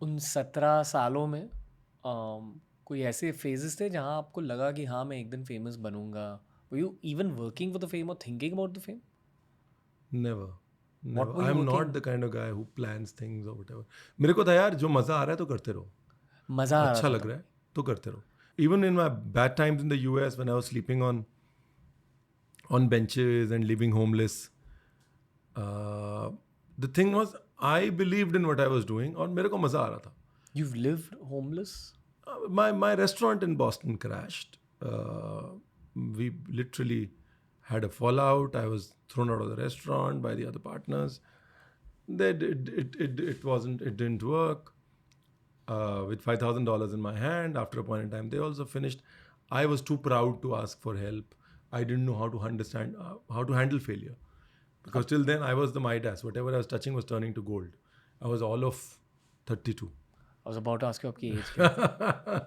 उन 17 सालों में कोई ऐसे फेजेस थे जहाँ आपको लगा कि हाँ मैं एक दिन फेमस बनूंगा? Were you even working for the fame और thinking about the fame? Never what never were I you am not working? The kind of guy who plans things और व्हाटएवर. मेरे को था यार जो मज़ा आ रहा है तो करते रहो, मज़ा आ रहा अच्छा था लग तब? रहा है तो करते रहो. Even in my bad times in the US when I was sleeping on benches and living homeless, the thing was I believed in what I was doing और मेरे को मज़ा आ रहा था. You've lived homeless? My restaurant in Boston crashed. We literally had a fallout. I was thrown out of the restaurant by the other partners. It didn't work. With $5,000 in my hand, after a point in time, they also finished. I was too proud to ask for help. I didn't know how to understand how to handle failure, because till then I was the Midas. Whatever I was touching was turning to gold. I was all of 32. I was about to ask you आपकी as क्या है?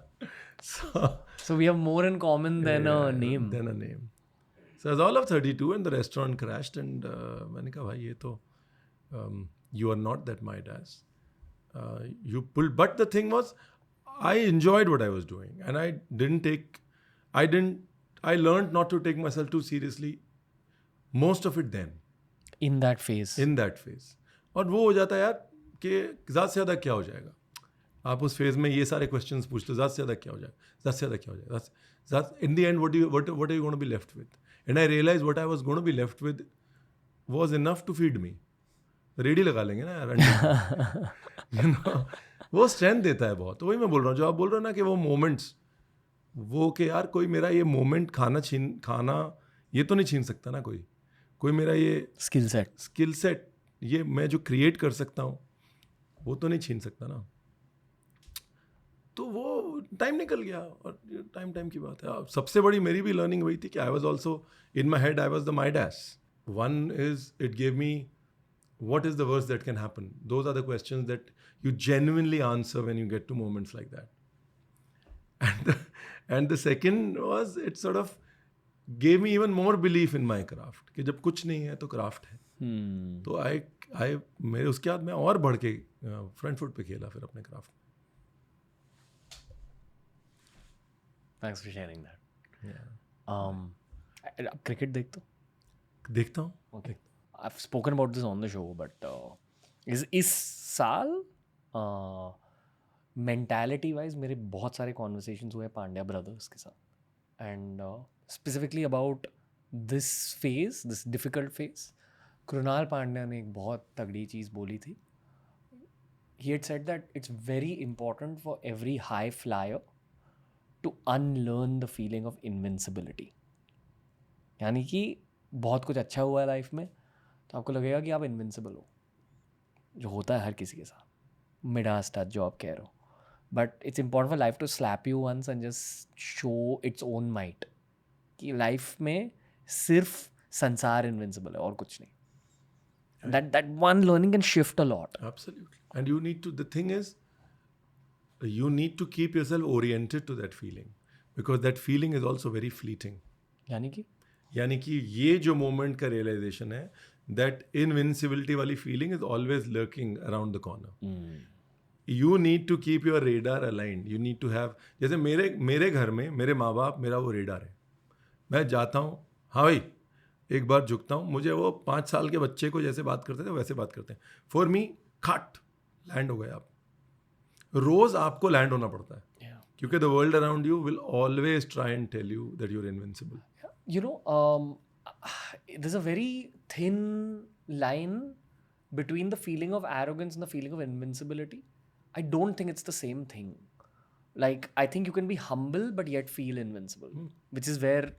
So So we have more in common than a yeah, name. then a name. So I was all of 32 and the restaurant crashed and मैंने कहा भाई ये तो you are not that Midas. You pulled, but the thing was I enjoyed what I was doing and I learned not to take myself too seriously most of it then In that phase. in that phase. और वो हो जाता है यार कि ज़्यादा से ज़्यादा क्या हो जाएगा. आप उस फेज में ये सारे क्वेश्चंस पूछते हो ज़्यादा से ज़्यादा क्या हो जाएगा, ज़्यादा से ज़्यादा क्या हो जाएगा. In the end what are you going to be left with? And I realized what I was going to be left with was enough to feed me. Ready लगा लेंगे ना यार अंडे. यू नो वो स्ट्रेंथ देता है बहुत. तो वही मैं बोल रहा हूँ जो आप बोल रहे हो ना कि वो मोमेंट्स, वो कि यार कोई मेरा ये मोमेंट खाना ये तो नहीं छीन सकता ना कोई मेरा ये Skill set. ये मैं जो क्रिएट कर सकता हूँ वो तो नहीं छीन सकता ना. तो वो टाइम निकल गया और टाइम की बात है. अब सबसे बड़ी मेरी भी लर्निंग वही थी कि I was also in my head I was the Midas. One is it gave me what is the worst that can happen. Those are the questions that you genuinely answer when you get to moments like that. And the second was it sort of gave me even more belief in my craft कि जब कुछ नहीं है तो craft है. तो आई मेरे उसके बाद मैं और बढ़ के फ्रंट फुट पे खेला फिर अपने craft. Thanks for sharing that. Cricket देखते हो? देखता हूँ. Okay. I've spoken about this on the show, but इस साल mentality wise मेरे बहुत सारे conversations हुए पांड्या brothers के साथ, and specifically about this phase, this difficult phase. Krunal Pandya ने एक बहुत तगड़ी चीज़ बोली थी. He had said that it's very important for every high flyer to unlearn the feeling of invincibility. यानी कि बहुत कुछ अच्छा हुआ है लाइफ में तो आपको लगेगा कि आप इनविंसिबल हो, जो होता है हर किसी के साथ, मिडास टच जो आप कह रहे हो. But it's important for life to slap you once and just show its own might कि लाइफ में सिर्फ संसार इनविंसिबल है और कुछ नहीं. That one learning can shift a lot. Absolutely. And you need to, the thing is, you need to keep yourself oriented to that feeling because that feeling is also very fleeting. यानी कि ये जो moment का realisation है, that invincibility वाली feeling is always lurking around the corner. You need to keep your radar aligned. You need to have, जैसे मेरे घर में मेरे माँ बाप मेरा वो रेडार है. मैं जाता हूँ, हाँ भाई एक बार झुकता हूँ, मुझे वो 5 साल के बच्चे को जैसे बात करते थे वैसे बात करते हैं. फॉर मी खट लैंड हो गए आप. रोज आपको लैंड होना पड़ता है क्योंकि the world around you will always try and tell you that you are invincible. You know, there's a very thin line between the feeling of arrogance and the feeling of invincibility. I don't think it's the same thing. Like, I think you can be humble but yet feel invincible, which is where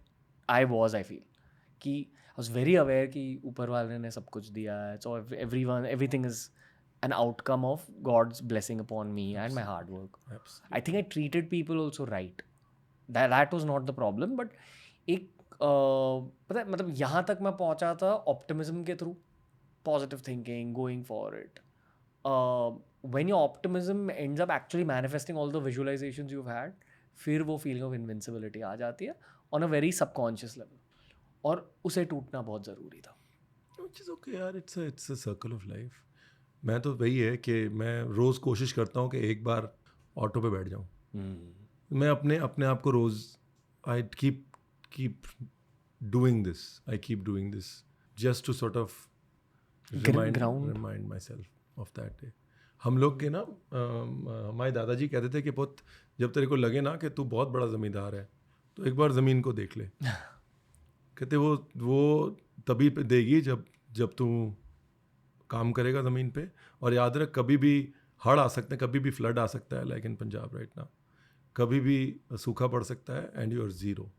I was, I feel. कि I was very aware कि ऊपर वाले ने सब कुछ दिया है. So everything is an outcome of God's blessing upon me and my hard work. Absolutely. I think I treated people also right. That was not the problem. But एक पता है मतलब यहाँ तक मैं पहुँचा था ऑप्टिमिज्म के through, positive thinking, going for it. When your optimism ends up actually manifesting all the visualisations you have had, फिर वो फीलिंग ऑफ इनविंसिबिलिटी आ जाती है on a very subconscious level, और उसे टूटना बहुत ज़रूरी था. Which is okay यार, it's a circle of life. मैं तो वही है कि मैं रोज़ कोशिश करता हूँ कि एक बार ऑटो पे बैठ जाऊँ. मैं अपने आप को रोज़ I keep doing this just to sort of Ground. Remind myself of that day. हम लोग के ना हमारे दादाजी कहते थे कि पुत, जब तेरे को लगे ना कि तू बहुत बड़ा ज़मींदार है तो एक बार ज़मीन को देख ले. कहते वो तभी पे देगी जब तू काम करेगा ज़मीन पे. और याद रख, कभी भी हड़ आ सकते हैं, कभी भी फ्लड आ सकता है, लाइक इन पंजाब राइट ना. कभी भी सूखा पड़ सकता है एंड यू आर ज़ीरो.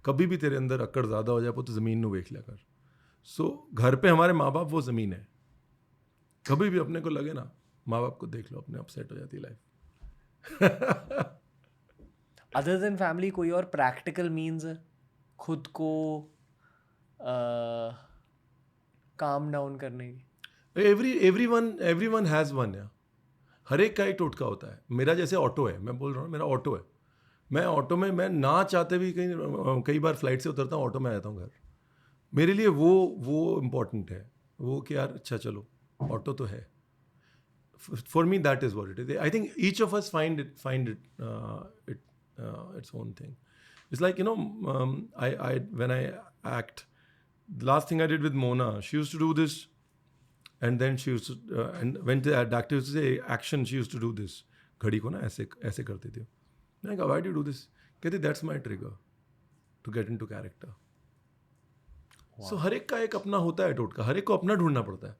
कभी भी तेरे अंदर अक्कड़ ज़्यादा हो जाए तो ज़मीन ਨੂੰ ਵੇਖ लिया कर. सो घर पे हमारे माँ बाप वो ज़मीन है. कभी भी अपने को लगे ना, माँ बाप को देख लो, अपने आप सेट हो जाती है लाइफ. अदर देन फैमिली कोई और प्रैक्टिकल मीन्स है खुद को काम डाउन करने की? Everyone has one. या हर एक का एक टोटका होता है. मेरा जैसे ऑटो है, मैं बोल रहा हूँ मेरा ऑटो है. मैं ऑटो में मैं ना चाहते भी कई बार फ्लाइट से उतरता हूँ, ऑटो में आ जाता हूँ घर. मेरे लिए वो इम्पॉर्टेंट है. वो कि यार अच्छा चलो ऑटो तो है. For me that is what it is. I think each of us find it its own thing. It's like, I when I act, the last thing I did with Mona, she used to do this, and then she used to and when the actor used to say action, she used to do this. घड़ी को ना ऐसे करती थी. मैं कहा, why do you do this? कहती, that's my trigger to get into character. So हर एक का एक अपना होता है टोटका, हर एक को अपना ढूंढना पड़ता है.